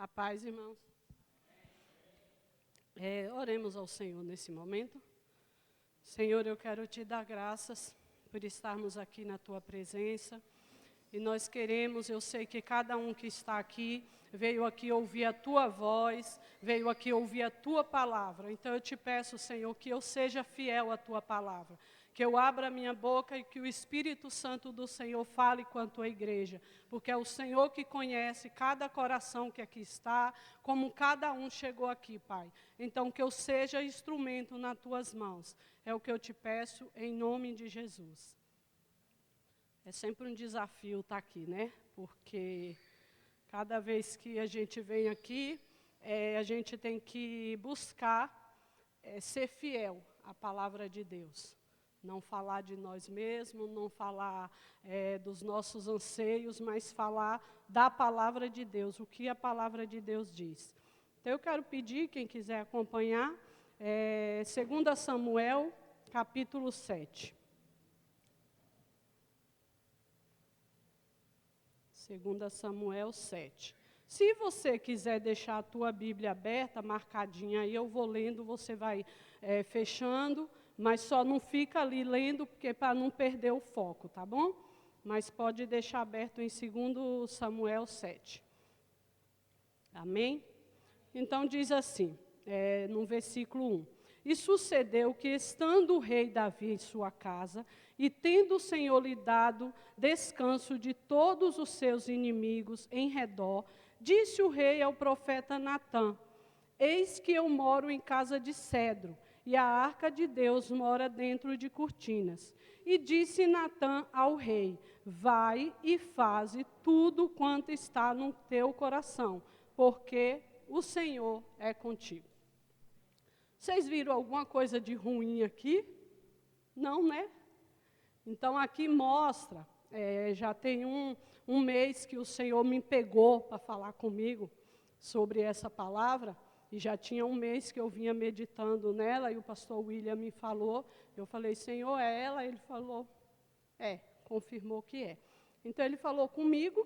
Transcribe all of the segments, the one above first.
A paz, irmãos. Oremos ao Senhor nesse momento. Senhor, eu quero te dar graças por estarmos aqui na tua presença. E nós queremos, eu sei que cada um que está aqui veio aqui ouvir a tua voz, veio aqui ouvir a tua palavra. Então eu te peço, Senhor, que eu seja fiel à tua palavra, que eu abra a minha boca e que o Espírito Santo do Senhor fale quanto à igreja, porque é o Senhor que conhece cada coração que aqui está, como cada um chegou aqui, Pai. Então que eu seja instrumento nas tuas mãos. É o que eu te peço em nome de Jesus. É sempre um desafio estar aqui, né? Porque cada vez que a gente vem aqui, a gente tem que buscar ser fiel à palavra de Deus. Não falar de nós mesmos, não falar dos nossos anseios, mas falar da palavra de Deus, o que a palavra de Deus diz. Então eu quero pedir, quem quiser acompanhar, 2 Samuel, capítulo 7. 2 Samuel 7. Se você quiser deixar a tua Bíblia aberta, marcadinha aí, eu vou lendo, você vai fechando, mas só não fica ali lendo, porque para não perder o foco, tá bom? Mas pode deixar aberto em 2 Samuel 7. Amém? Então diz assim, no versículo 1. E sucedeu que, estando o rei Davi em sua casa, e tendo o Senhor lhe dado descanso de todos os seus inimigos em redor, disse o rei ao profeta Natã: eis que eu moro em casa de cedro, e a arca de Deus mora dentro de cortinas. E disse Natã ao rei: vai e faze tudo quanto está no teu coração, porque o Senhor é contigo. Vocês viram alguma coisa de ruim aqui? Não, né? Então, aqui mostra, já tem um mês que o Senhor me pegou para falar comigo sobre essa palavra, e já tinha um mês que eu vinha meditando nela, e o pastor William me falou, eu falei, Senhor, é ela? Ele falou, confirmou que é. Então, ele falou comigo,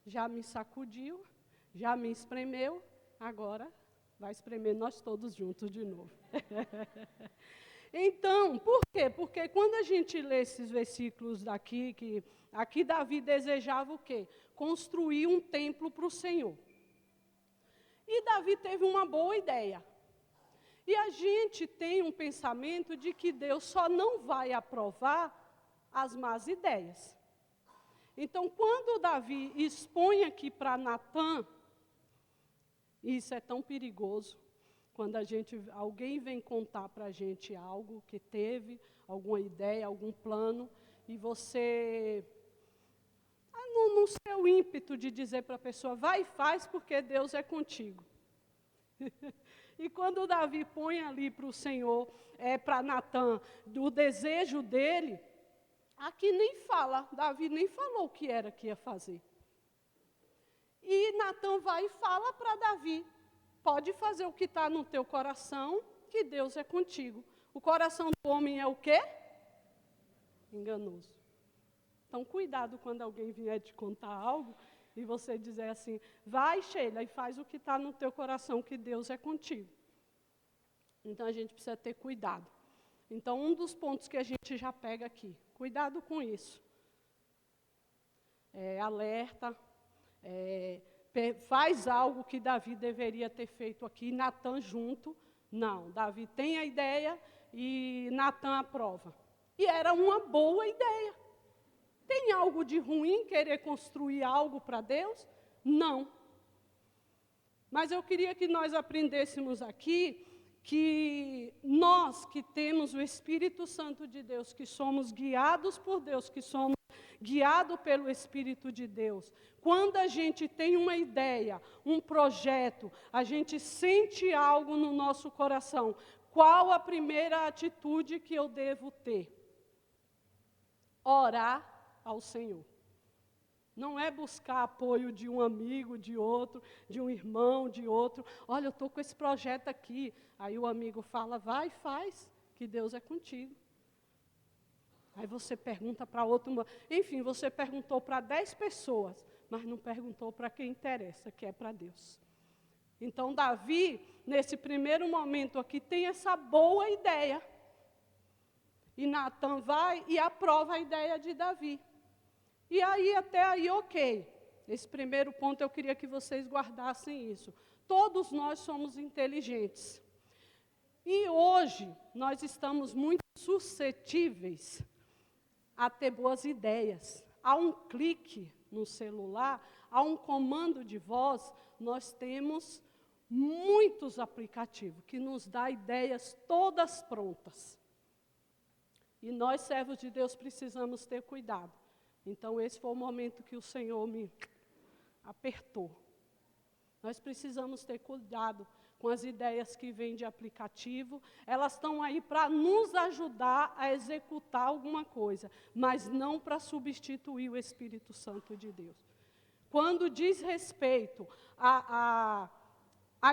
já me sacudiu, já me espremeu, agora vai espremer nós todos juntos de novo. Então, por quê? Porque quando a gente lê esses versículos daqui, que aqui Davi desejava o quê? Construir um templo para o Senhor. E Davi teve uma boa ideia. E a gente tem um pensamento de que Deus só não vai aprovar as más ideias. Então, quando Davi expõe aqui para Natã, isso é tão perigoso, quando alguém vem contar para a gente algo que teve, alguma ideia, algum plano, e você, no seu ímpeto de dizer para a pessoa, vai e faz porque Deus é contigo. E quando Davi põe ali para o Senhor, para Natã, o desejo dele, aqui nem fala, Davi nem falou o que era que ia fazer. E Natã vai e fala para Davi, pode fazer o que está no teu coração, que Deus é contigo. O coração do homem é o quê? Enganoso. Então, cuidado quando alguém vier te contar algo, e você dizer assim, vai, Sheila, e faz o que está no teu coração, que Deus é contigo. Então, a gente precisa ter cuidado. Então, um dos pontos que a gente já pega aqui, cuidado com isso. Alerta, faz algo que Davi deveria ter feito aqui, Natã junto. Não, Davi tem a ideia e Natã aprova. E era uma boa ideia. Tem algo de ruim querer construir algo para Deus? Não. Mas eu queria que nós aprendêssemos aqui que nós que temos o Espírito Santo de Deus, que somos guiados por Deus, que somos guiados pelo Espírito de Deus, quando a gente tem uma ideia, um projeto, a gente sente algo no nosso coração, qual a primeira atitude que eu devo ter? Orar ao Senhor. Não é buscar apoio de um amigo, de outro, de um irmão, de outro. Olha, eu estou com esse projeto aqui. Aí o amigo fala, vai, faz, que Deus é contigo. Aí você pergunta para outro. Enfim, você perguntou para 10 pessoas, mas não perguntou para quem interessa, que é para Deus. Então, Davi, nesse primeiro momento aqui, tem essa boa ideia. E Natan vai e aprova a ideia de Davi. E aí, até aí, ok. Esse primeiro ponto eu queria que vocês guardassem isso. Todos nós somos inteligentes. E hoje, nós estamos muito suscetíveis a ter boas ideias. Há um clique no celular, há um comando de voz, nós temos muitos aplicativos que nos dão ideias todas prontas. E nós, servos de Deus, precisamos ter cuidado. Então, esse foi o momento que o Senhor me apertou. Nós precisamos ter cuidado com as ideias que vêm de aplicativo. Elas estão aí para nos ajudar a executar alguma coisa, mas não para substituir o Espírito Santo de Deus. Quando diz respeito a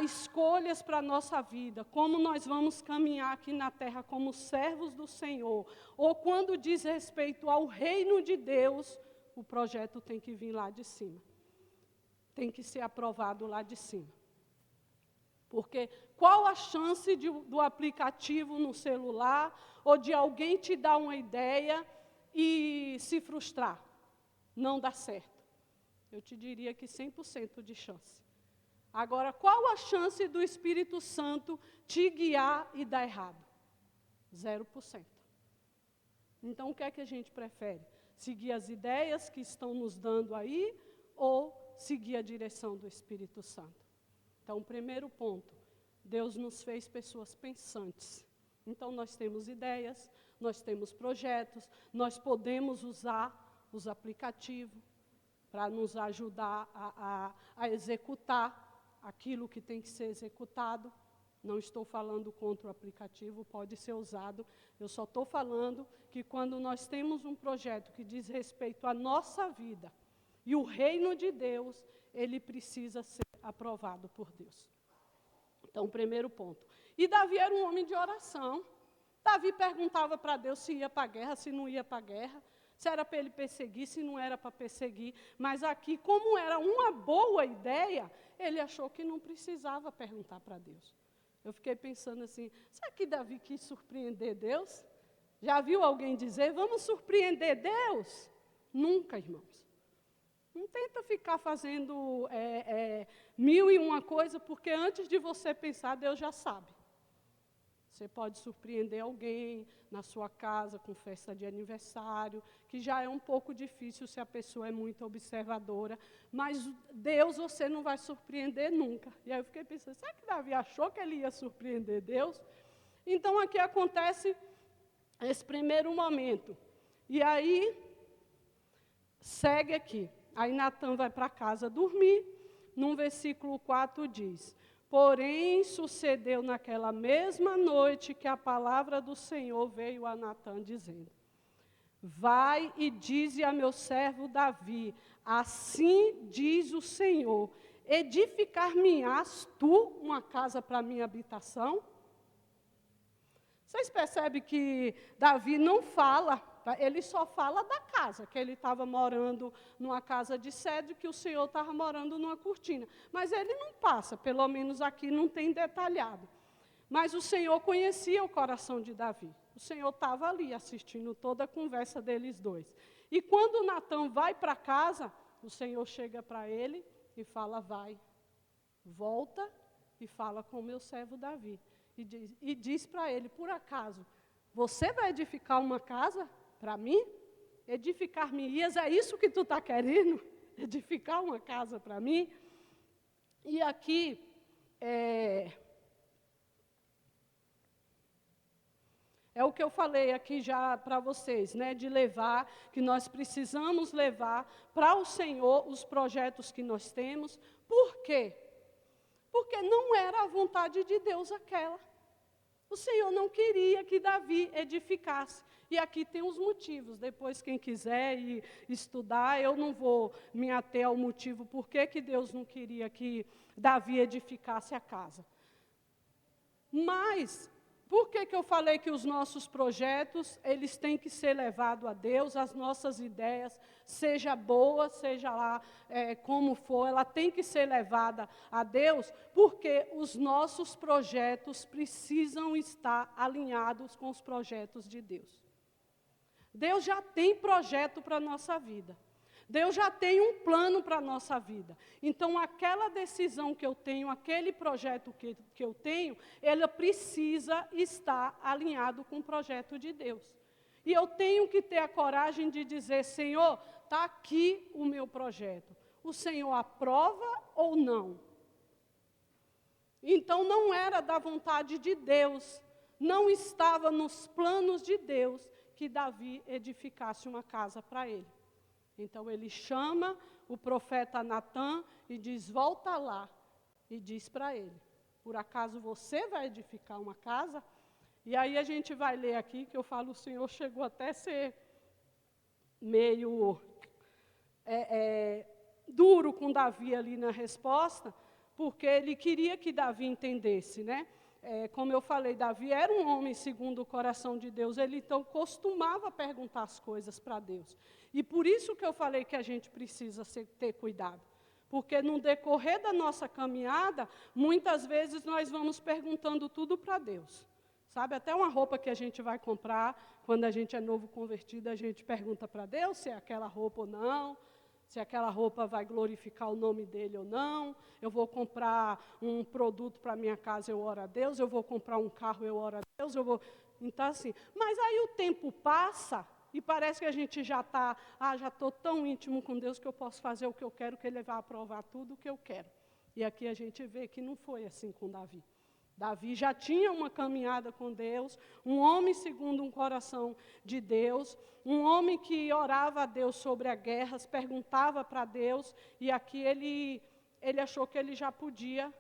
escolhas para a nossa vida, como nós vamos caminhar aqui na terra como servos do Senhor, ou quando diz respeito ao reino de Deus, o projeto tem que vir lá de cima. Tem que ser aprovado lá de cima. Porque qual a chance do aplicativo no celular, ou de alguém te dar uma ideia e se frustrar? Não dá certo. Eu te diria que 100% de chance. Agora, qual a chance do Espírito Santo te guiar e dar errado? 0%. Então, o que é que a gente prefere? Seguir as ideias que estão nos dando aí, ou seguir a direção do Espírito Santo? Então, primeiro ponto, Deus nos fez pessoas pensantes. Então, nós temos ideias, nós temos projetos, nós podemos usar os aplicativos para nos ajudar a executar aquilo que tem que ser executado. Não estou falando contra o aplicativo, pode ser usado. Eu só estou falando que quando nós temos um projeto que diz respeito à nossa vida e o reino de Deus, ele precisa ser aprovado por Deus. Então, primeiro ponto. E Davi era um homem de oração. Davi perguntava para Deus se ia para a guerra, se não ia para a guerra, se era para ele perseguir, se não era para perseguir. Mas aqui, como era uma boa ideia, ele achou que não precisava perguntar para Deus. Eu fiquei pensando assim, será que Davi quis surpreender Deus? Já viu alguém dizer, vamos surpreender Deus? Nunca, irmãos. Não tenta ficar fazendo mil e uma coisa, porque antes de você pensar, Deus já sabe. Você pode surpreender alguém na sua casa com festa de aniversário, que já é um pouco difícil se a pessoa é muito observadora, mas Deus você não vai surpreender nunca. E aí eu fiquei pensando, será que Davi achou que ele ia surpreender Deus? Então aqui acontece esse primeiro momento. E aí, segue aqui. Aí Natan vai para casa dormir. No versículo 4 diz, porém sucedeu naquela mesma noite que a palavra do Senhor veio a Natan dizendo, vai e dize a meu servo Davi, assim diz o Senhor, edificar-me-ás tu uma casa para minha habitação? Vocês percebem que Davi não fala, ele só fala da casa, que ele estava morando numa casa de cedro, que o Senhor estava morando numa cortina. Mas ele não passa, pelo menos aqui não tem detalhado. Mas o Senhor conhecia o coração de Davi. O Senhor estava ali assistindo toda a conversa deles dois. E quando Natan vai para casa, o Senhor chega para ele e fala, vai, volta e fala com o meu servo Davi. E diz para ele, por acaso, você vai edificar uma casa para mim? Edificar-me-ias, é isso que tu está querendo? Edificar uma casa para mim? E aqui, é o que eu falei aqui já para vocês, né, de levar, que nós precisamos levar para o Senhor os projetos que nós temos. Por quê? Porque não era a vontade de Deus aquela. O Senhor não queria que Davi edificasse. E aqui tem os motivos. Depois, quem quiser ir estudar, eu não vou me ater ao motivo por que Deus não queria que Davi edificasse a casa. Mas Por que eu falei que os nossos projetos, eles têm que ser levados a Deus, as nossas ideias, seja boa, seja lá como for, ela tem que ser levada a Deus, porque os nossos projetos precisam estar alinhados com os projetos de Deus. Deus já tem projeto para a nossa vida. Deus já tem um plano para a nossa vida. Então, aquela decisão que eu tenho, aquele projeto que eu tenho, ele precisa estar alinhado com o projeto de Deus. E eu tenho que ter a coragem de dizer, Senhor, está aqui o meu projeto. O Senhor aprova ou não? Então, não era da vontade de Deus, não estava nos planos de Deus que Davi edificasse uma casa para ele. Então, ele chama o profeta Natã e diz, volta lá, e diz para ele, por acaso você vai edificar uma casa? E aí a gente vai ler aqui, que eu falo, o Senhor chegou até a ser meio duro com Davi ali na resposta, porque ele queria que Davi entendesse, né? Como eu falei, Davi era um homem segundo o coração de Deus, ele então costumava perguntar as coisas para Deus. E por isso que eu falei que a gente precisa ter cuidado. Porque no decorrer da nossa caminhada, muitas vezes nós vamos perguntando tudo para Deus. Sabe, até uma roupa que a gente vai comprar, quando a gente é novo convertido, a gente pergunta para Deus se é aquela roupa ou não, se aquela roupa vai glorificar o nome dele ou não. Eu vou comprar um produto para minha casa, eu oro a Deus. Eu vou comprar um carro, eu oro a Deus. Então, assim, mas aí o tempo passa e parece que a gente já está, já estou tão íntimo com Deus que eu posso fazer o que eu quero, que Ele vai aprovar tudo o que eu quero. E aqui a gente vê que não foi assim com Davi. Davi já tinha uma caminhada com Deus, um homem segundo um coração de Deus, um homem que orava a Deus sobre as guerras, perguntava para Deus, e aqui ele achou que ele já podia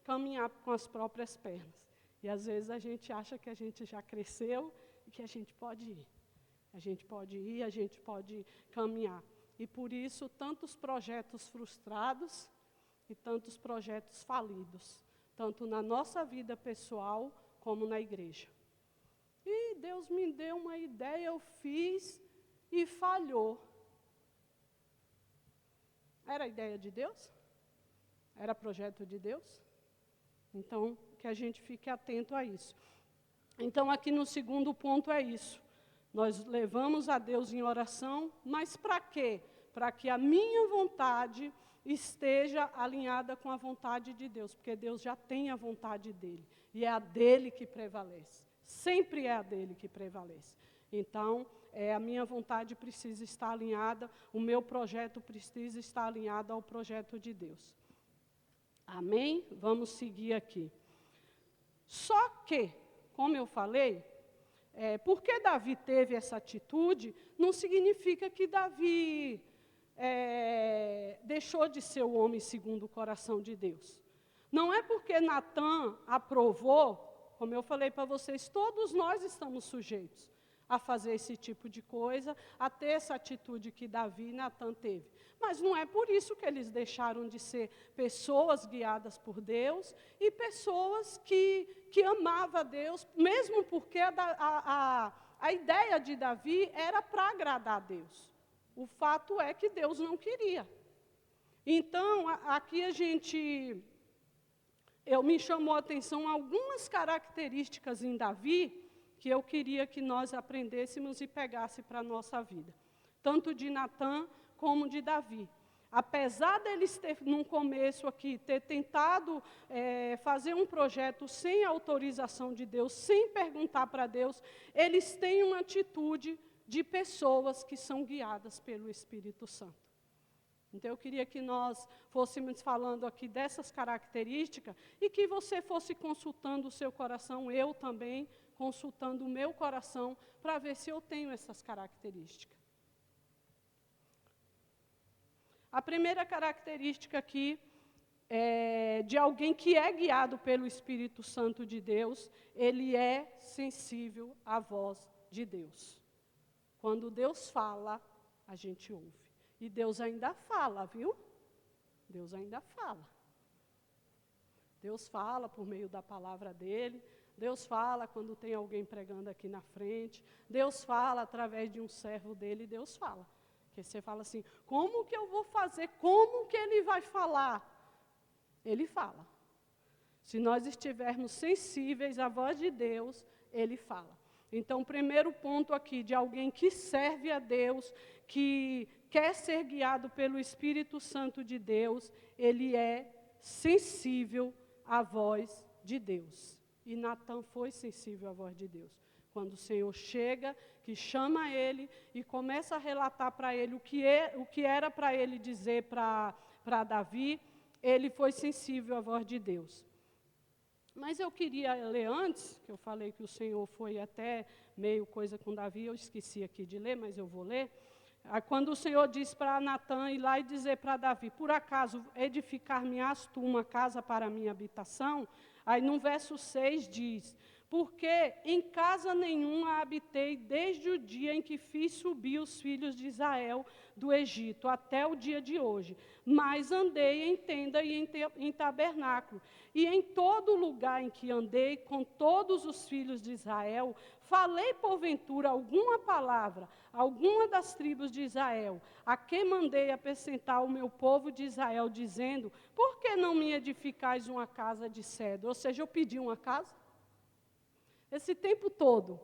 caminhar com as próprias pernas. E às vezes a gente acha que a gente já cresceu e que a gente pode ir. A gente pode ir, a gente pode caminhar. E por isso, tantos projetos frustrados e tantos projetos falidos, tanto na nossa vida pessoal, como na igreja. E Deus me deu uma ideia, eu fiz e falhou. Era a ideia de Deus? Era projeto de Deus? Então, que a gente fique atento a isso. Então, aqui no segundo ponto é isso. Nós levamos a Deus em oração, mas para quê? Para que a minha vontade esteja alinhada com a vontade de Deus, porque Deus já tem a vontade dele, e é a dele que prevalece, sempre é a dele que prevalece. Então, a minha vontade precisa estar alinhada, o meu projeto precisa estar alinhado ao projeto de Deus. Amém? Vamos seguir aqui. Só que, como eu falei, porque Davi teve essa atitude, não significa que Davi deixou de ser o homem segundo o coração de Deus. Não é porque Natã aprovou, como eu falei para vocês, todos nós estamos sujeitos a fazer esse tipo de coisa, a ter essa atitude que Davi e Natã teve. Mas não é por isso que eles deixaram de ser pessoas guiadas por Deus e pessoas que amavam a Deus, mesmo porque a ideia de Davi era para agradar a Deus. O fato é que Deus não queria. Então, aqui me chamou a atenção algumas características em Davi que eu queria que nós aprendêssemos e pegássemos para a nossa vida. Tanto de Natã como de Davi. Apesar deles no começo aqui, ter tentado fazer um projeto sem autorização de Deus, sem perguntar para Deus, eles têm uma atitude de pessoas que são guiadas pelo Espírito Santo. Então, eu queria que nós fôssemos falando aqui dessas características e que você fosse consultando o seu coração, eu também, consultando o meu coração, para ver se eu tenho essas características. A primeira característica aqui de alguém que é guiado pelo Espírito Santo de Deus, ele é sensível à voz de Deus. Quando Deus fala, a gente ouve. E Deus ainda fala, viu? Deus ainda fala. Deus fala por meio da palavra dele. Deus fala quando tem alguém pregando aqui na frente. Deus fala através de um servo dele, Deus fala. Porque você fala assim, como que eu vou fazer? Como que ele vai falar? Ele fala. Se nós estivermos sensíveis à voz de Deus, ele fala. Então, o primeiro ponto aqui de alguém que serve a Deus, que quer ser guiado pelo Espírito Santo de Deus, ele é sensível à voz de Deus. E Natã foi sensível à voz de Deus. Quando o Senhor chega, que chama ele e começa a relatar para ele o que era para ele dizer para Davi, ele foi sensível à voz de Deus. Mas eu queria ler antes, que eu falei que o Senhor foi até meio coisa com Davi, eu esqueci aqui de ler, mas eu vou ler. Quando o Senhor diz para Natã ir lá e dizer para Davi, por acaso edificar-me-ás tu uma casa para a minha habitação? Aí no verso 6 diz, porque em casa nenhuma habitei desde o dia em que fiz subir os filhos de Israel do Egito até o dia de hoje, mas andei em tenda e em tabernáculo, e em todo lugar em que andei com todos os filhos de Israel, falei porventura alguma palavra, alguma das tribos de Israel, a que mandei apresentar o meu povo de Israel, dizendo, por que não me edificais uma casa de cedro? Ou seja, eu pedi uma casa. Esse tempo todo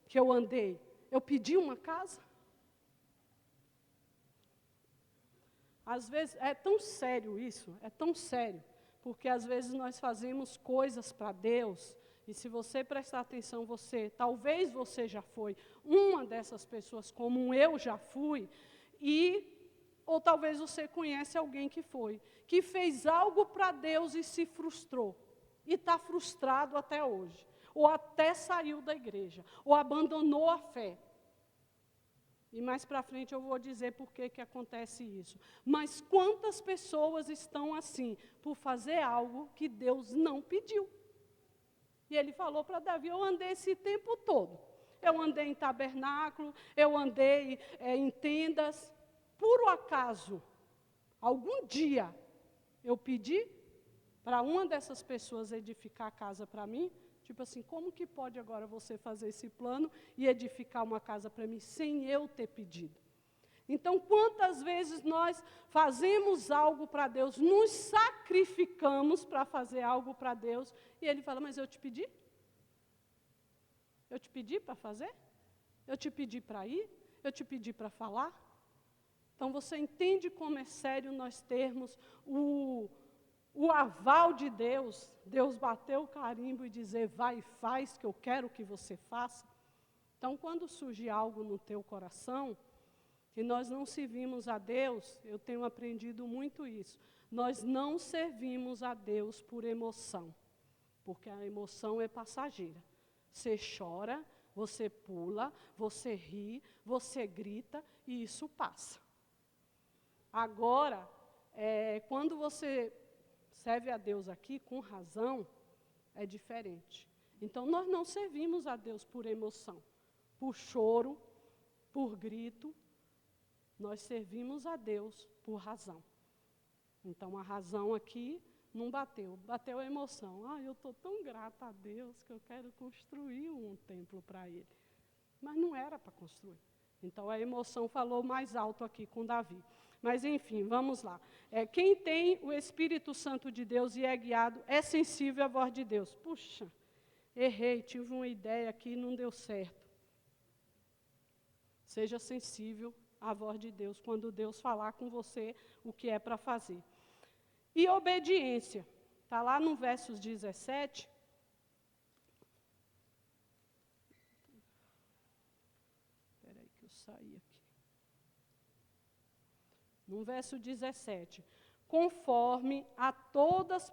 que eu andei, eu pedi uma casa. Às vezes, é tão sério isso, é tão sério, porque às vezes nós fazemos coisas para Deus, e se você prestar atenção, talvez você já foi uma dessas pessoas, como eu já fui, ou talvez você conhece alguém que fez algo para Deus e se frustrou, e está frustrado até hoje, ou até saiu da igreja, ou abandonou a fé. E mais para frente eu vou dizer por que acontece isso. Mas quantas pessoas estão assim, por fazer algo que Deus não pediu? E ele falou para Davi, eu andei esse tempo todo. Eu andei em tabernáculo, eu andei em tendas. Por acaso, algum dia, eu pedi para uma dessas pessoas edificar a casa para mim? Tipo assim, como que pode agora você fazer esse plano e edificar uma casa para mim sem eu ter pedido? Então, quantas vezes nós fazemos algo para Deus, nos sacrificamos para fazer algo para Deus, e Ele fala, mas eu te pedi? Eu te pedi para fazer? Eu te pedi para ir? Eu te pedi para falar? Então, você entende como é sério nós termos o aval de Deus, Deus bater o carimbo e dizer, vai e faz, que eu quero que você faça. Então, quando surge algo no teu coração, que nós não servimos a Deus, eu tenho aprendido muito isso, nós não servimos a Deus por emoção, porque a emoção é passageira. Você chora, você pula, você ri, você grita, e isso passa. Agora, quando você serve a Deus aqui com razão, é diferente. Então, nós não servimos a Deus por emoção, por choro, por grito. Nós servimos a Deus por razão. Então, a razão aqui não bateu, bateu a emoção. Eu estou tão grata a Deus que eu quero construir um templo para Ele. Mas não era para construir. Então, a emoção falou mais alto aqui com Davi. Mas, enfim, vamos lá. Quem tem o Espírito Santo de Deus e é guiado, é sensível à voz de Deus. Puxa, errei, tive uma ideia aqui e não deu certo. Seja sensível à voz de Deus, quando Deus falar com você o que é para fazer. E obediência. Está lá no versos 17. Espera aí que eu saí aqui. No verso 17, conforme a todas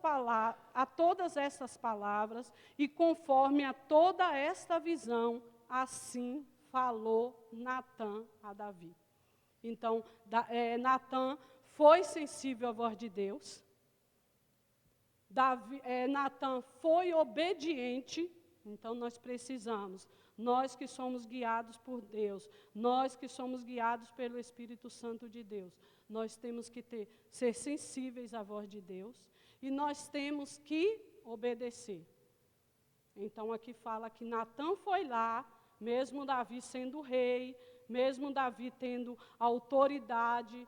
essas palavras e conforme a toda esta visão, assim falou Natã a Davi. Então, Natã foi sensível à voz de Deus, Natã foi obediente, então nós precisamos. Nós que somos guiados por Deus, nós que somos guiados pelo Espírito Santo de Deus, nós temos que ser sensíveis à voz de Deus e nós temos que obedecer. Então aqui fala que Natã foi lá, mesmo Davi sendo rei, mesmo Davi tendo autoridade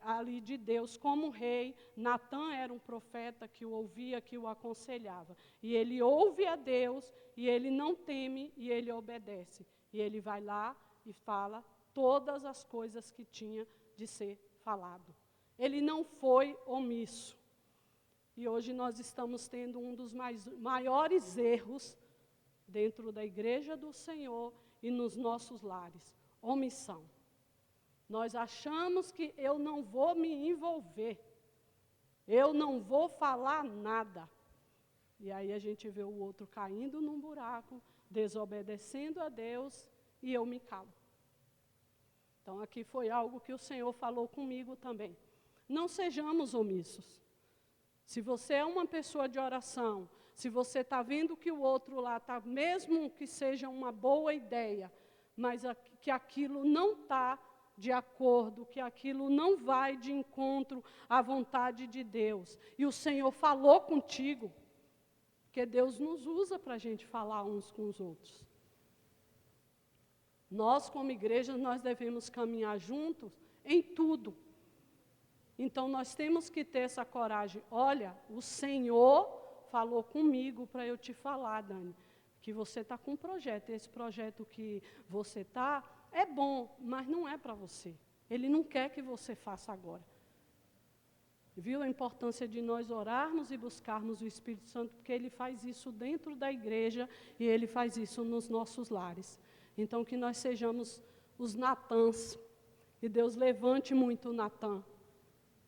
ali de Deus como rei, Natã era um profeta que o ouvia, que o aconselhava. E ele ouve a Deus, e ele não teme, e ele obedece. E ele vai lá e fala todas as coisas que tinha de ser falado. Ele não foi omisso. E hoje nós estamos tendo um dos maiores erros dentro da igreja do Senhor e nos nossos lares: omissão. Nós achamos que eu não vou me envolver, eu não vou falar nada. E aí a gente vê o outro caindo num buraco, desobedecendo a Deus, e eu me calo. Então aqui foi algo que o Senhor falou comigo também. Não sejamos omissos. Se você é uma pessoa de oração, se você está vendo que o outro lá está, mesmo que seja uma boa ideia, mas que aquilo não está de acordo, que aquilo não vai de encontro à vontade de Deus, e o Senhor falou contigo, porque Deus nos usa para a gente falar uns com os outros. Nós, como igreja, nós devemos caminhar juntos em tudo. Então, nós temos que ter essa coragem. Olha, o Senhor falou comigo para eu te falar, Dani, que você está com um projeto. Esse projeto que você está é bom, mas não é para você. Ele não quer que você faça agora. Viu a importância de nós orarmos e buscarmos o Espírito Santo, porque Ele faz isso dentro da igreja e Ele faz isso nos nossos lares. Então, que nós sejamos os Natãs, e Deus levante muito o Natã,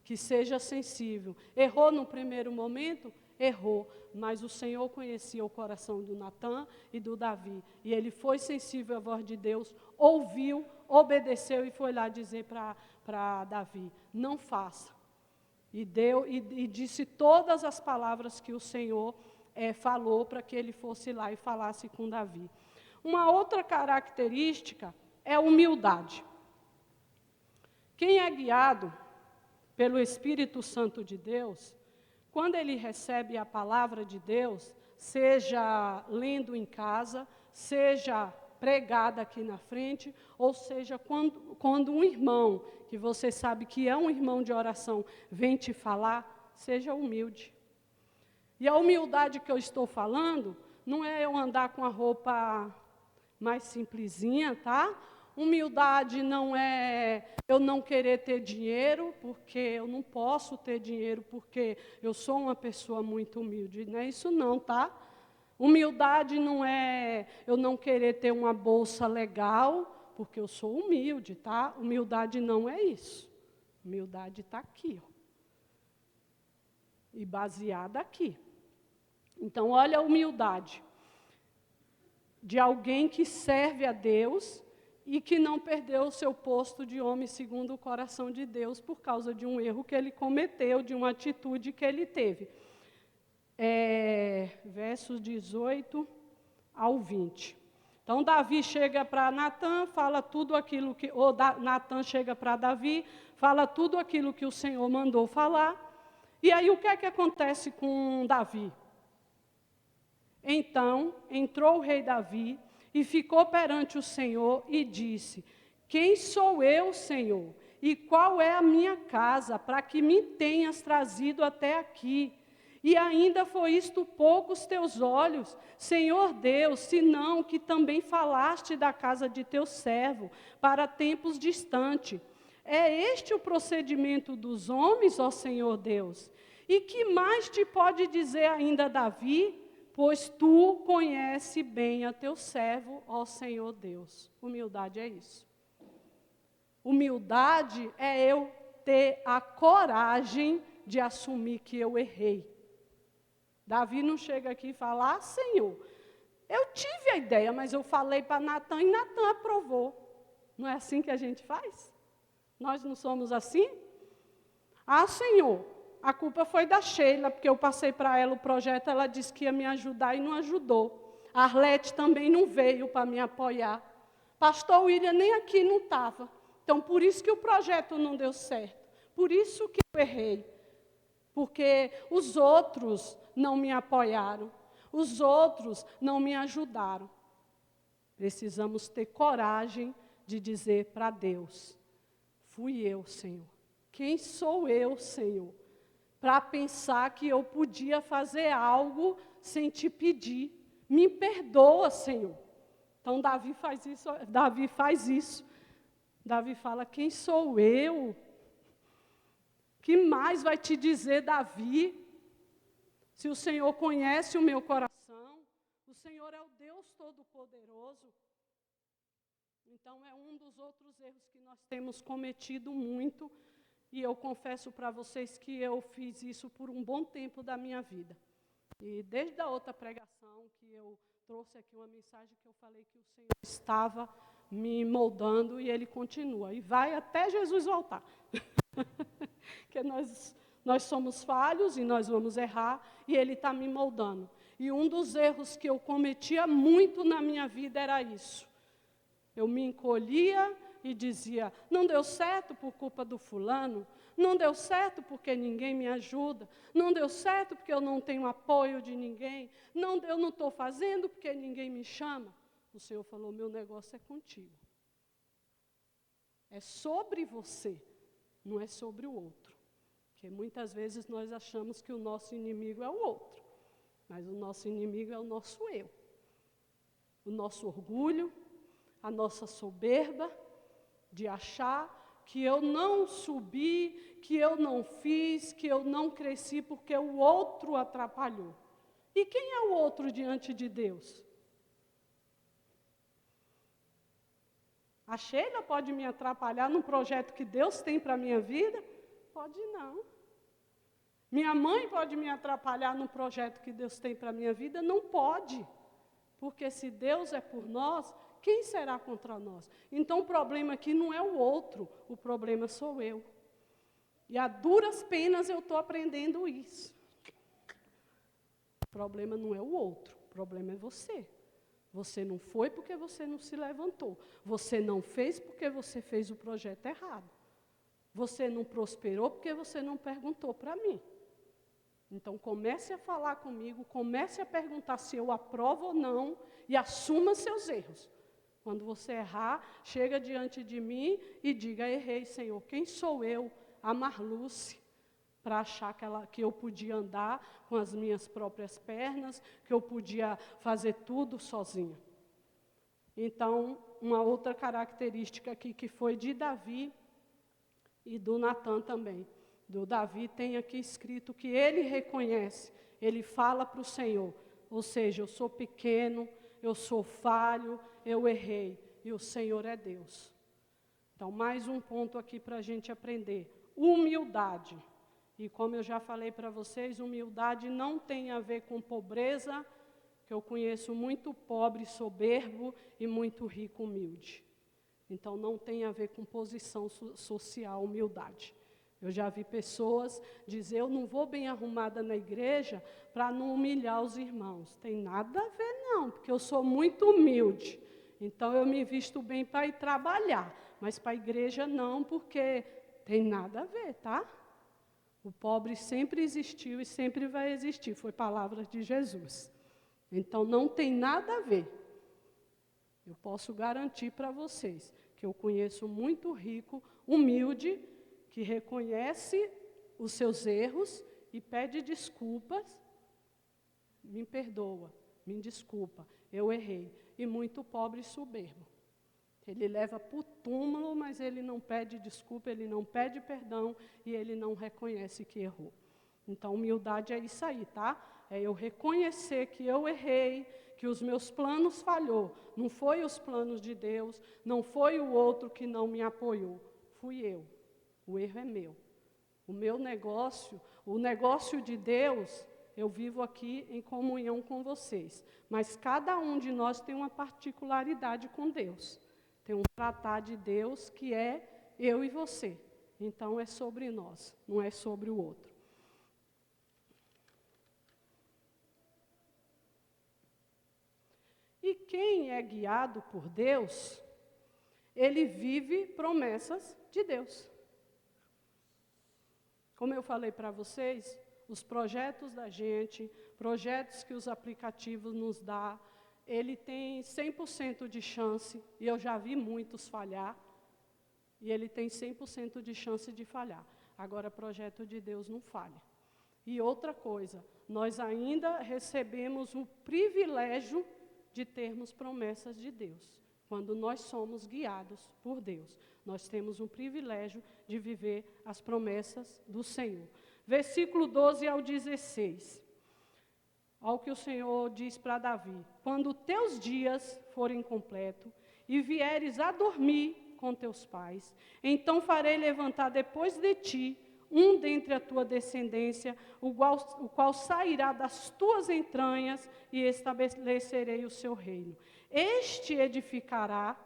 que seja sensível. Errou no primeiro momento? Errou, mas o Senhor conhecia o coração do Natã e do Davi, e ele foi sensível à voz de Deus, ouviu, obedeceu e foi lá dizer para Davi: não faça. E disse todas as palavras que o Senhor falou para que ele fosse lá e falasse com Davi. Uma outra característica é a humildade. Quem é guiado pelo Espírito Santo de Deus, quando ele recebe a palavra de Deus, seja lendo em casa, seja pregada aqui na frente, ou seja, quando um irmão, que você sabe que é um irmão de oração, vem te falar, seja humilde. E a humildade que eu estou falando, não é eu andar com a roupa mais simplesinha, tá? Humildade não é eu não querer ter dinheiro, porque eu não posso ter dinheiro, porque eu sou uma pessoa muito humilde. Não é isso não, tá? Humildade não é eu não querer ter uma bolsa legal, porque eu sou humilde, tá? Humildade não é isso. Humildade está aqui, ó. E baseada aqui. Então, olha a humildade de alguém que serve a Deus e que não perdeu o seu posto de homem segundo o coração de Deus por causa de um erro que ele cometeu, de uma atitude que ele teve. Versos 18 ao 20. Então, Davi chega para Natã, fala tudo aquilo que... Natã chega para Davi, fala tudo aquilo que o Senhor mandou falar. E aí, o que é que acontece com Davi? Então, entrou o rei Davi e ficou perante o Senhor e disse: quem sou eu, Senhor? E qual é a minha casa, para que me tenhas trazido até aqui? E ainda foi isto pouco os teus olhos, Senhor Deus, senão que também falaste da casa de teu servo, para tempos distantes. É este o procedimento dos homens, ó Senhor Deus? E que mais te pode dizer ainda Davi? Pois tu conheces bem a teu servo, ó Senhor Deus. Humildade é isso. Humildade é eu ter a coragem de assumir que eu errei. Davi não chega aqui e fala: ah, Senhor, eu tive a ideia, mas eu falei para Natã e Natã aprovou. Não é assim que a gente faz? Nós não somos assim? Ah, Senhor, a culpa foi da Sheila, porque eu passei para ela o projeto, ela disse que ia me ajudar e não ajudou. A Arlete também não veio para me apoiar. Pastor William nem aqui não estava. Então, por isso que o projeto não deu certo. Por isso que eu errei. Porque os outros não me apoiaram. Os outros não me ajudaram. Precisamos ter coragem de dizer para Deus: fui eu, Senhor. Quem sou eu, Senhor? Para pensar que eu podia fazer algo sem te pedir. Me perdoa, Senhor. Então Davi faz isso. Davi fala: quem sou eu? Que mais vai te dizer, Davi? Se o Senhor conhece o meu coração, o Senhor é o Deus Todo-Poderoso. Então é um dos outros erros que nós temos cometido muito, e eu confesso para vocês que eu fiz isso por um bom tempo da minha vida. E desde a outra pregação que eu trouxe aqui uma mensagem que eu falei que o Senhor estava me moldando, e Ele continua, e vai até Jesus voltar. Porque nós somos falhos e nós vamos errar, e Ele está me moldando. E um dos erros que eu cometia muito na minha vida era isso. Eu me encolhia e dizia: não deu certo por culpa do fulano, não deu certo porque ninguém me ajuda, não deu certo porque eu não tenho apoio de ninguém, eu não estou fazendo porque ninguém me chama. O Senhor falou: meu negócio é contigo. É sobre você, não é sobre o outro. Porque muitas vezes nós achamos que o nosso inimigo é o outro, mas o nosso inimigo é o nosso eu. O nosso orgulho, a nossa soberba, de achar que eu não subi, que eu não fiz, que eu não cresci porque o outro atrapalhou. E quem é o outro diante de Deus? A Sheila pode me atrapalhar num projeto que Deus tem para a minha vida? Pode não. Minha mãe pode me atrapalhar num projeto que Deus tem para a minha vida? Não pode. Porque se Deus é por nós, quem será contra nós? Então o problema aqui não é o outro, o problema sou eu. E a duras penas eu estou aprendendo isso. O problema não é o outro, o problema é você. Você não foi porque você não se levantou. Você não fez porque você fez o projeto errado. Você não prosperou porque você não perguntou para mim. Então comece a falar comigo, comece a perguntar se eu aprovo ou não e assuma seus erros. Quando você errar, chega diante de mim e diga: errei, Senhor. Quem sou eu, a Marluce, para achar que eu podia andar com as minhas próprias pernas, que eu podia fazer tudo sozinha? Então, uma outra característica aqui que foi de Davi e do Natan também. Do Davi tem aqui escrito que ele reconhece, ele fala para o Senhor, ou seja, eu sou pequeno, eu sou falho, eu errei, e o Senhor é Deus. Então, mais um ponto aqui para a gente aprender: humildade. E como eu já falei para vocês, humildade não tem a ver com pobreza, que eu conheço muito pobre, soberbo, e muito rico, humilde. Então, não tem a ver com posição social, humildade. Eu já vi pessoas dizer: eu não vou bem arrumada na igreja para não humilhar os irmãos. Tem nada a ver não, porque eu sou muito humilde. Então eu me visto bem para ir trabalhar, mas para a igreja não, porque tem nada a ver, tá? O pobre sempre existiu e sempre vai existir, foi palavra de Jesus. Então não tem nada a ver. Eu posso garantir para vocês que eu conheço muito rico, humilde, que reconhece os seus erros e pede desculpas, me perdoa, me desculpa, eu errei. E muito pobre e soberbo. Ele leva para o túmulo, mas ele não pede desculpa, ele não pede perdão e ele não reconhece que errou. Então, humildade é isso aí, tá? É eu reconhecer que eu errei, que os meus planos falhou. Não foi os planos de Deus, não foi o outro que não me apoiou, fui eu. O erro é meu. O meu negócio, o negócio de Deus, eu vivo aqui em comunhão com vocês. Mas cada um de nós tem uma particularidade com Deus. Tem um tratar de Deus que é eu e você. Então é sobre nós, não é sobre o outro. E quem é guiado por Deus, ele vive promessas de Deus. Como eu falei para vocês, os projetos da gente, projetos que os aplicativos nos dão, ele tem 100% de chance, e eu já vi muitos falhar, e ele tem 100% de chance de falhar. Agora, projeto de Deus não falha. E outra coisa, nós ainda recebemos o privilégio de termos promessas de Deus. Quando nós somos guiados por Deus, nós temos um privilégio de viver as promessas do Senhor. Versículo 12 ao 16. Olha o que o Senhor diz para Davi: quando teus dias forem completos e vieres a dormir com teus pais, então farei levantar depois de ti um dentre a tua descendência, o qual sairá das tuas entranhas, e estabelecerei o seu reino. Este edificará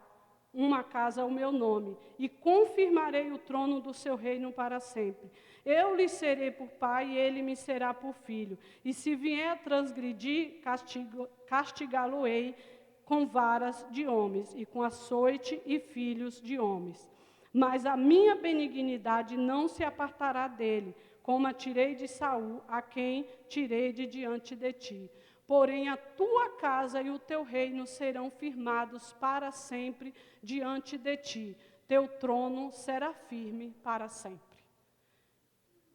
uma casa ao meu nome, e confirmarei o trono do seu reino para sempre. Eu lhe serei por pai, e ele me será por filho. E se vier a transgredir, castigá-lo-ei com varas de homens, e com açoite e filhos de homens. Mas a minha benignidade não se apartará dele, como a tirei de Saul, a quem tirei de diante de ti. Porém, a tua casa e o teu reino serão firmados para sempre diante de ti. Teu trono será firme para sempre.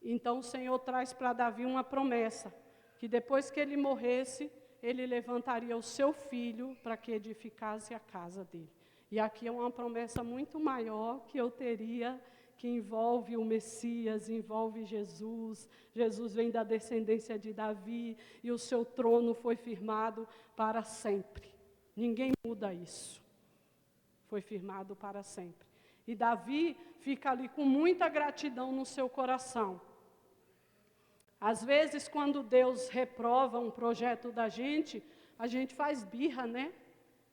Então, o Senhor traz para Davi uma promessa, que depois que ele morresse, ele levantaria o seu filho para que edificasse a casa dele. E aqui é uma promessa muito maior que eu teria, que envolve o Messias, envolve Jesus. Jesus vem da descendência de Davi e o seu trono foi firmado para sempre. Ninguém muda isso. Foi firmado para sempre. E Davi fica ali com muita gratidão no seu coração. Às vezes, quando Deus reprova um projeto da gente, a gente faz birra, né?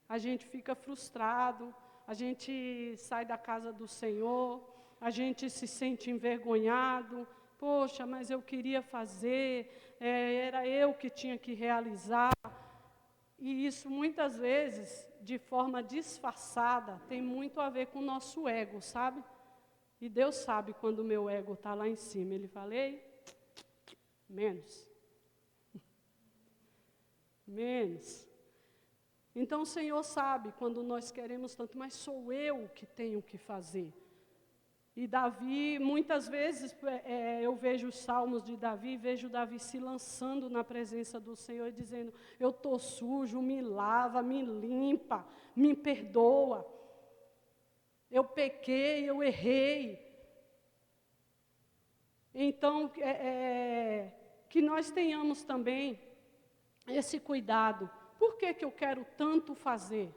A gente fica frustrado, a gente sai da casa do Senhor, a gente se sente envergonhado. Poxa, mas eu queria fazer, era eu que tinha que realizar. E isso, muitas vezes, de forma disfarçada, tem muito a ver com o nosso ego, sabe? E Deus sabe quando o meu ego está lá em cima. Ele fala: ei, menos. Menos. Então o Senhor sabe quando nós queremos tanto, mas sou eu que tenho que fazer. E Davi, muitas vezes, eu vejo os salmos de Davi, vejo Davi se lançando na presença do Senhor, dizendo: eu estou sujo, me lava, me limpa, me perdoa. Eu pequei, eu errei. Então, que nós tenhamos também esse cuidado. Por que eu quero tanto fazer?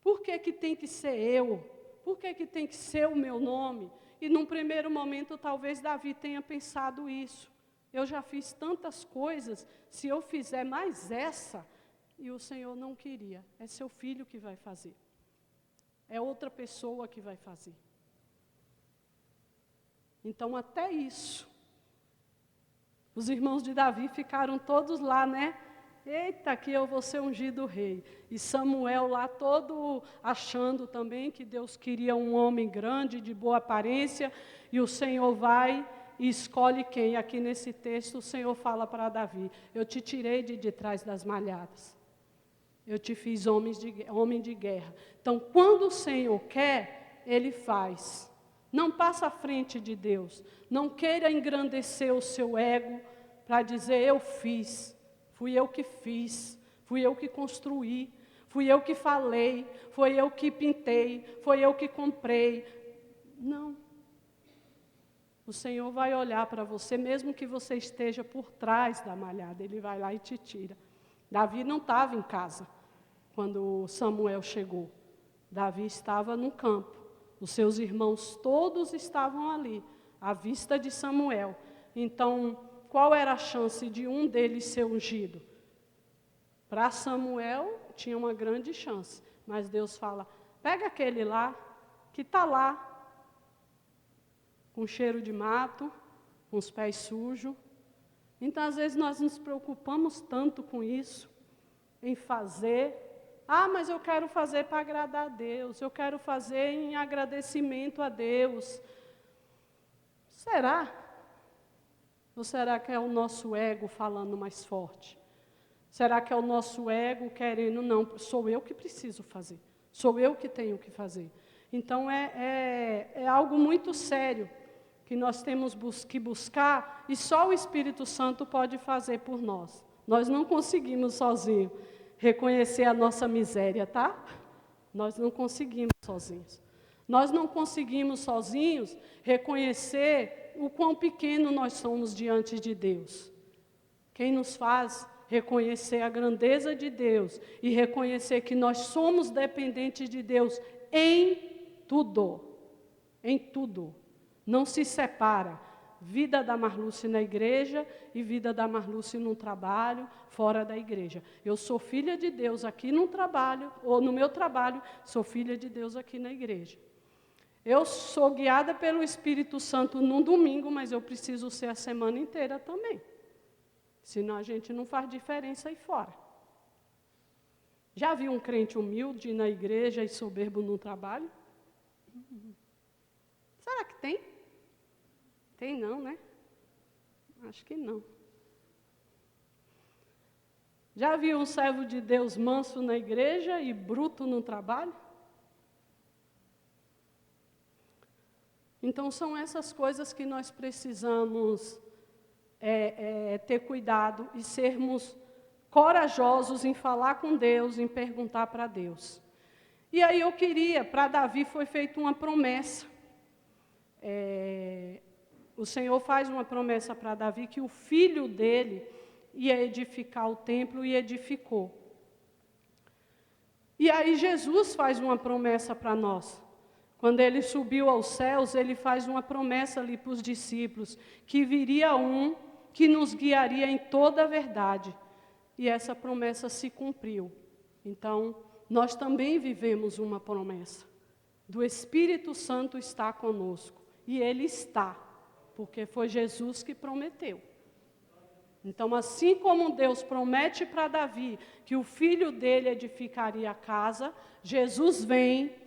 Por que tem que ser eu? Por que tem que ser o meu nome? E num primeiro momento, talvez Davi tenha pensado isso. Eu já fiz tantas coisas, se eu fizer mais essa, e o Senhor não queria. É seu filho que vai fazer. É outra pessoa que vai fazer. Então, até isso, os irmãos de Davi ficaram todos lá, né? Eita, que eu vou ser ungido rei. E Samuel lá todo achando também que Deus queria um homem grande, de boa aparência, e o Senhor vai e escolhe quem? Aqui nesse texto o Senhor fala para Davi: eu te tirei de trás das malhadas. Eu te fiz homem de guerra. Então, quando o Senhor quer, Ele faz. Não passa à frente de Deus. Não queira engrandecer o seu ego para dizer: eu fiz. Fui eu que fiz, fui eu que construí, fui eu que falei, foi eu que pintei, foi eu que comprei. Não. O Senhor vai olhar para você, mesmo que você esteja por trás da malhada, Ele vai lá e te tira. Davi não estava em casa quando Samuel chegou. Davi estava no campo. Os seus irmãos todos estavam ali, à vista de Samuel. Então, qual era a chance de um deles ser ungido? Para Samuel, tinha uma grande chance. Mas Deus fala: pega aquele lá, que está lá, com cheiro de mato, com os pés sujos. Então, às vezes, nós nos preocupamos tanto com isso, em fazer. Ah, mas eu quero fazer para agradar a Deus, eu quero fazer em agradecimento a Deus. Será? Ou será que é o nosso ego falando mais forte? Será que é o nosso ego querendo, não, sou eu que preciso fazer, sou eu que tenho que fazer. Então é algo muito sério que nós temos que buscar e só o Espírito Santo pode fazer por nós. Nós não conseguimos sozinhos reconhecer a nossa miséria, tá? Nós não conseguimos sozinhos. Nós não conseguimos sozinhos reconhecer o quão pequeno nós somos diante de Deus. Quem nos faz reconhecer a grandeza de Deus e reconhecer que nós somos dependentes de Deus em tudo. Em tudo. Não se separa. Vida da Marluce na igreja e vida da Marluce no trabalho, fora da igreja. Eu sou filha de Deus aqui no trabalho, ou no meu trabalho, sou filha de Deus aqui na igreja. Eu sou guiada pelo Espírito Santo num domingo, mas eu preciso ser a semana inteira também. Senão a gente não faz diferença aí fora. Já viu um crente humilde na igreja e soberbo no trabalho? Será que tem? Tem não, né? Acho que não. Já viu um servo de Deus manso na igreja e bruto no trabalho? Então, são essas coisas que nós precisamos ter cuidado e sermos corajosos em falar com Deus, em perguntar para Deus. E aí eu queria, para Davi foi feita uma promessa. O Senhor faz uma promessa para Davi que o filho dele ia edificar o templo e edificou. E aí Jesus faz uma promessa para nós. Quando ele subiu aos céus, ele faz uma promessa ali para os discípulos, que viria um que nos guiaria em toda a verdade. E essa promessa se cumpriu. Então, nós também vivemos uma promessa. Do Espírito Santo está conosco. E ele está, porque foi Jesus que prometeu. Então, assim como Deus promete para Davi que o filho dele edificaria a casa, Jesus vem.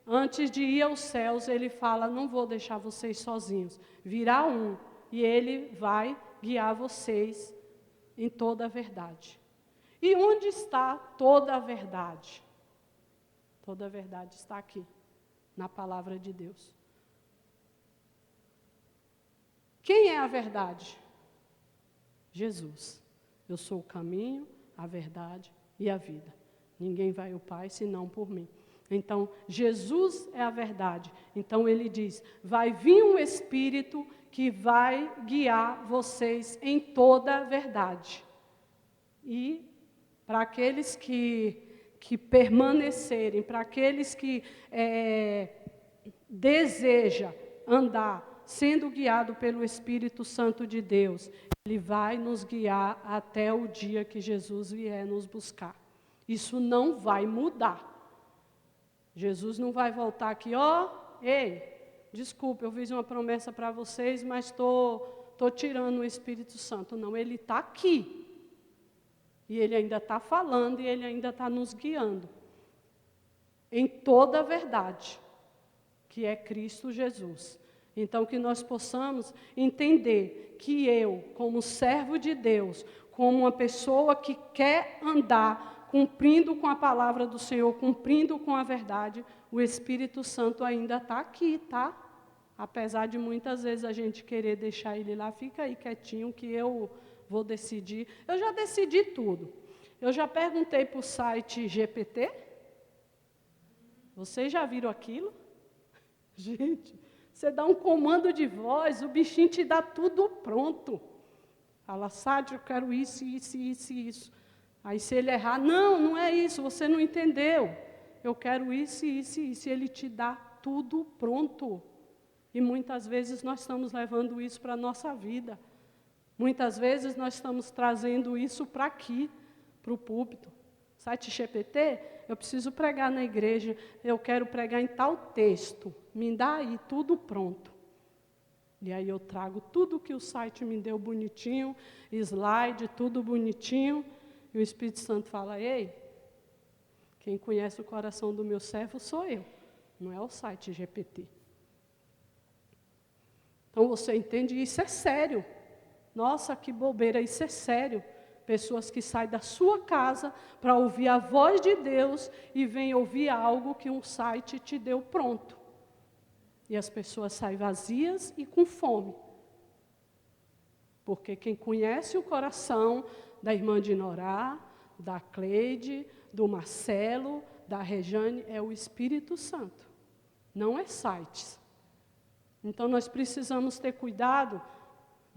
Antes de ir aos céus, ele fala, não vou deixar vocês sozinhos. Virá um, e ele vai guiar vocês em toda a verdade. E onde está toda a verdade? Toda a verdade está aqui, na palavra de Deus. Quem é a verdade? Jesus. Eu sou o caminho, a verdade e a vida. Ninguém vai ao Pai senão por mim. Então, Jesus é a verdade. Então, ele diz, vai vir um Espírito que vai guiar vocês em toda a verdade. E, para aqueles que permanecerem, para aqueles que desejam andar sendo guiado pelo Espírito Santo de Deus, ele vai nos guiar até o dia que Jesus vier nos buscar. Isso não vai mudar. Jesus não vai voltar aqui, ei, desculpa, eu fiz uma promessa para vocês, mas estou tirando o Espírito Santo. Não, ele está aqui. E ele ainda está falando e ele ainda está nos guiando. Em toda a verdade, que é Cristo Jesus. Então, que nós possamos entender que eu, como servo de Deus, como uma pessoa que quer andar cumprindo com a palavra do Senhor, cumprindo com a verdade, o Espírito Santo ainda está aqui, tá? Apesar de muitas vezes a gente querer deixar ele lá, fica aí quietinho que eu vou decidir. Eu já decidi tudo. Eu já perguntei para o site GPT. Vocês já viram aquilo? Gente, você dá um comando de voz, o bichinho te dá tudo pronto. Fala, Sádio, eu quero isso, isso, isso e isso. Aí se ele errar, não é isso, você não entendeu. Eu quero isso, isso e isso. E ele te dá tudo pronto. E muitas vezes nós estamos levando isso para a nossa vida. Muitas vezes nós estamos trazendo isso para aqui, para o púlpito. Site GPT, eu preciso pregar na igreja, eu quero pregar em tal texto. Me dá aí tudo pronto. E aí eu trago tudo que o site me deu bonitinho, slide, tudo bonitinho. E o Espírito Santo fala, ei, quem conhece o coração do meu servo sou eu, não é o site GPT. Então você entende, isso é sério. Nossa, que bobeira, isso é sério. Pessoas que saem da sua casa para ouvir a voz de Deus e vêm ouvir algo que um site te deu pronto. E as pessoas saem vazias e com fome. Porque quem conhece o coração da irmã de Norá, da Cleide, do Marcelo, da Rejane, é o Espírito Santo. Não é sites. Então nós precisamos ter cuidado.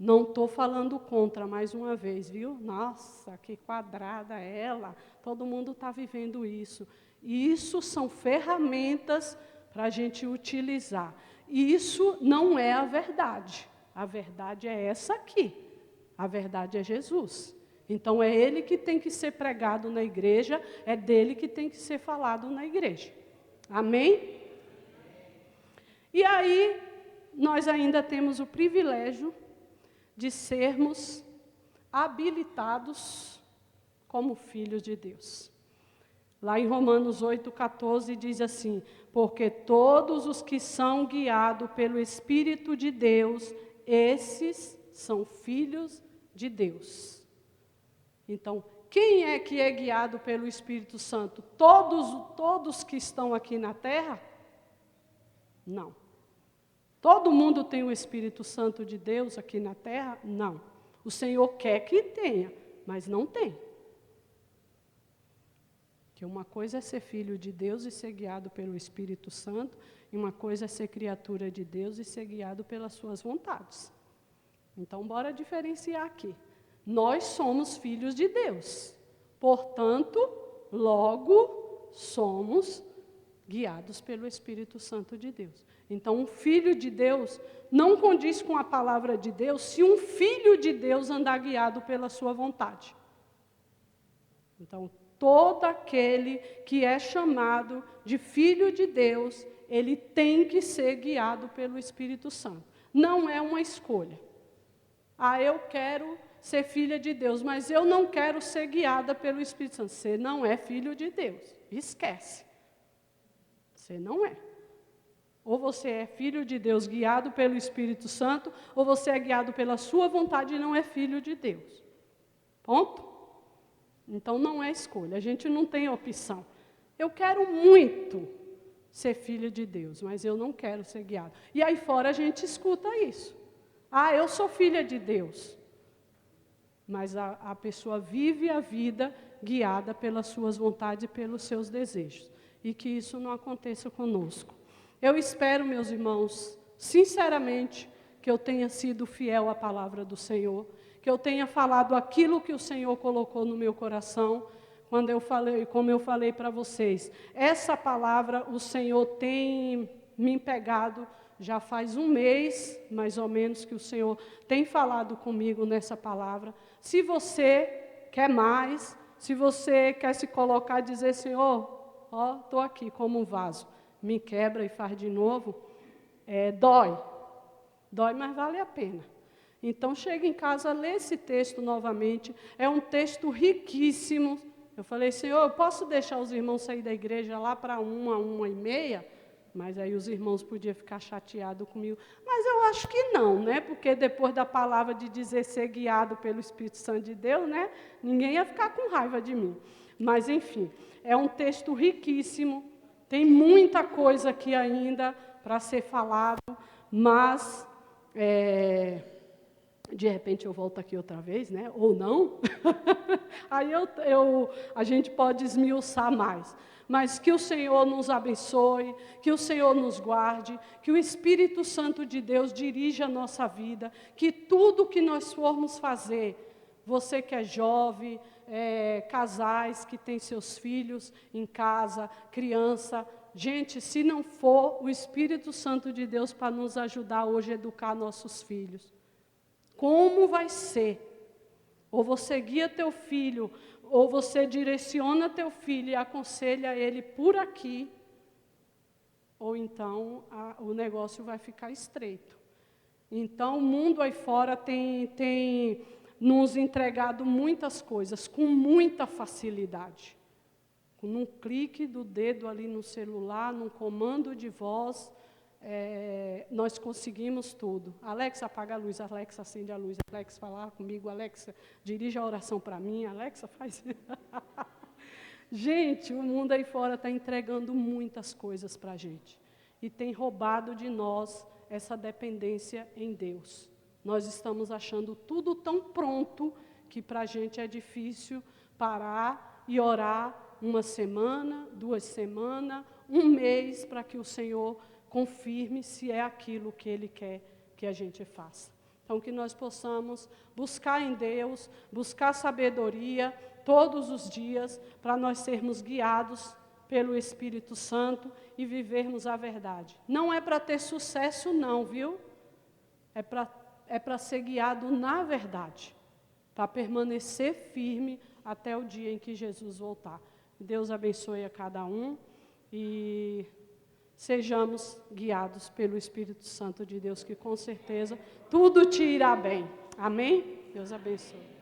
Não estou falando contra mais uma vez, viu? Nossa, que quadrada ela. Todo mundo está vivendo isso. E isso são ferramentas para a gente utilizar. E isso não é a verdade. A verdade é essa aqui. A verdade é Jesus. Então é Ele que tem que ser pregado na igreja, é dele que tem que ser falado na igreja. Amém? E aí, nós ainda temos o privilégio de sermos habilitados como filhos de Deus. Lá em Romanos 8,14 diz assim: porque todos os que são guiados pelo Espírito de Deus, esses são filhos de Deus. Então, quem é que é guiado pelo Espírito Santo? Todos que estão aqui na terra? Não. Todo mundo tem o Espírito Santo de Deus aqui na terra? Não. O Senhor quer que tenha, mas não tem. Que uma coisa é ser filho de Deus e ser guiado pelo Espírito Santo, e uma coisa é ser criatura de Deus e ser guiado pelas suas vontades. Então, bora diferenciar aqui. Nós somos filhos de Deus. Portanto, logo somos guiados pelo Espírito Santo de Deus. Então, um filho de Deus não condiz com a palavra de Deus se um filho de Deus andar guiado pela sua vontade. Então, todo aquele que é chamado de filho de Deus, ele tem que ser guiado pelo Espírito Santo. Não é uma escolha. Eu quero ser filha de Deus, mas eu não quero ser guiada pelo Espírito Santo. Você não é filho de Deus. Esquece. Você não é. Ou você é filho de Deus guiado pelo Espírito Santo, ou você é guiado pela sua vontade e não é filho de Deus. Ponto? Então não é escolha, a gente não tem opção. Eu quero muito ser filho de Deus, mas eu não quero ser guiado. E aí fora a gente escuta isso. Eu sou filha de Deus. Mas a pessoa vive a vida guiada pelas suas vontades e pelos seus desejos. E que isso não aconteça conosco. Eu espero, meus irmãos, sinceramente, que eu tenha sido fiel à palavra do Senhor, que eu tenha falado aquilo que o Senhor colocou no meu coração, quando eu falei, como eu falei para vocês. Essa palavra o Senhor tem me pegado, já faz um mês, mais ou menos, que o Senhor tem falado comigo nessa palavra. Se você quer mais, se você quer se colocar e dizer, Senhor, estou aqui como um vaso, me quebra e faz de novo, dói, mas vale a pena. Então, chega em casa, lê esse texto novamente, é um texto riquíssimo. Eu falei, Senhor, eu posso deixar os irmãos sair da igreja lá para 1h30? Mas aí os irmãos podiam ficar chateados comigo. Mas eu acho que não, né? Porque depois da palavra de dizer ser guiado pelo Espírito Santo de Deus, né? Ninguém ia ficar com raiva de mim. Mas, enfim, é um texto riquíssimo. Tem muita coisa aqui ainda para ser falado, mas de repente eu volto aqui outra vez, né? Ou não. Aí a gente pode esmiuçar mais. Mas que o Senhor nos abençoe, que o Senhor nos guarde, que o Espírito Santo de Deus dirija a nossa vida, que tudo que nós formos fazer, você que é jovem, casais que têm seus filhos em casa, criança, gente, se não for o Espírito Santo de Deus para nos ajudar hoje a educar nossos filhos, como vai ser? Ou você guia teu filho, ou você direciona teu filho e aconselha ele por aqui, ou então o negócio vai ficar estreito. Então, o mundo aí fora tem nos entregado muitas coisas, com muita facilidade. Num clique do dedo ali no celular, num comando de voz, nós conseguimos tudo. Alexa, apaga a luz, Alexa, acende a luz, Alexa, fala comigo, Alexa, dirige a oração para mim, Alexa, faz... Gente, o mundo aí fora está entregando muitas coisas para a gente. E tem roubado de nós essa dependência em Deus. Nós estamos achando tudo tão pronto que para a gente é difícil parar e orar uma semana, 2 semanas, 1 mês, para que o Senhor confirme se é aquilo que Ele quer que a gente faça. Então, que nós possamos buscar em Deus, buscar sabedoria todos os dias, para nós sermos guiados pelo Espírito Santo e vivermos a verdade. Não é para ter sucesso não, viu? É para ser guiado na verdade, para permanecer firme até o dia em que Jesus voltar. Deus abençoe a cada um e sejamos guiados pelo Espírito Santo de Deus, que com certeza tudo te irá bem. Amém? Deus abençoe.